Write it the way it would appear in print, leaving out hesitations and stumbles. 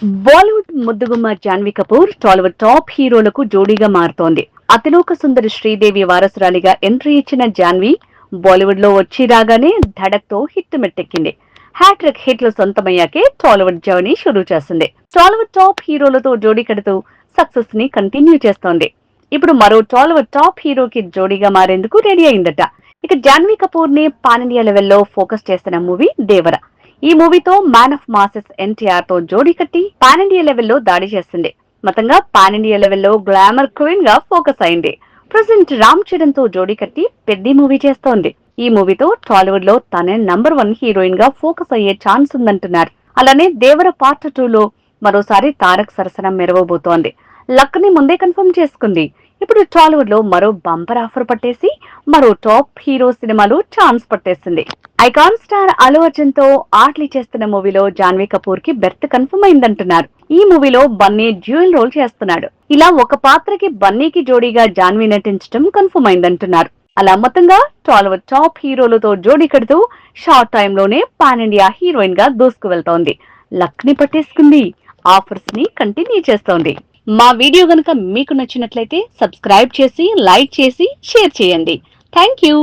Bollywood ముద్దుగుమ్మ Janhvi Kapoor Tollywood top హీరోలకు జోడీగా మారుతోంది. అతిలోక సుందరి శ్రీదేవి వారసురాలిగా ఎంట్రీ ఇచ్చిన జాన్వీ బాలీవుడ్ లో వచ్చి రాగానే ధడక్ తో హిట్ మెట్టెక్కింది. హ్యాట్రిక్ హిట్లు సొంతమయ్యాకే టాలీవుడ్ జర్నీ షురూ చేసింది. టాలీవుడ్ టాప్ హీరోలతో జోడీ కడుతూ సక్సెస్ ని కంటిన్యూ చేస్తోంది. ఇప్పుడు మరో టాలీవుడ్ టాప్ హీరోకి జోడీగా మారేందుకు రెడీ అయిందట. ఇక జాన్వీ కపూర్ ని పాన్ ఇండియా లెవెల్లో ఫోకస్ చేస్తున్న మూవీ దేవర. ఈ మూవీతో మ్యాన్ ఆఫ్ మాసెస్ ఎన్టీఆర్ తో జోడీ కట్టి పాన్ ఇండియా లెవెల్లో దాడి చేస్తుంది. మొత్తంగా పాన్ ఇండియా లెవెల్లో గ్లామర్ క్వీన్ గా ఫోకస్ అయింది. ప్రజెంట్ రామ్ చరణ్ తో జోడీ కట్టి పెద్ద మూవీ చేస్తోంది. ఈ మూవీతో టాలీవుడ్ లో తనే నంబర్ 1 హీరోయిన్ గా ఫోకస్ అయ్యే ఛాన్స్ ఉందంటున్నారు. అలానే దేవర పార్ట్ 2 లో మరోసారి తారక్ సరసన మెరవబోతోంది. లక్ ని ముందే కన్ఫర్మ్ చేసుకుంది. ఇప్పుడు టాలీవుడ్ లో మరో బంపర్ ఆఫర్ పట్టేసి మరో టాప్ హీరో సినిమాలు ఛాన్స్ పట్టేసింది. ఐకాన్ స్టార్ అల్లు అర్జున్ తో ఆర్ట్లీ చేస్తున్న మూవీలో జాన్వీ కపూర్ కి బెర్త్ కన్ఫర్మ్ అయిందంటున్నారు. ఈ మూవీలో బన్నీ డ్యూయల్ రోల్ చేస్తున్నాడు. ఇలా ఒక పాత్రకి బన్నీకి జోడీగా జాన్వీ నటించడం కన్ఫర్మ్ అయిందంటున్నారు. అలా మొత్తంగా టాలీవుడ్ టాప్ హీరోలతో జోడీ కడుతూ షార్ట్ టైమ్ లోనే పాన్ ఇండియా హీరోయిన్ గా దూసుకు వెళ్తోంది. లక్ ని పట్టేసుకుంది. ఆఫర్స్ ని కంటిన్యూ చేస్తోంది. మా వీడియో గనుక మీకు నచ్చినట్లయితే సబ్స్క్రైబ్ చేసి, లైక్ చేసి, షేర్ చేయండి. Thank you.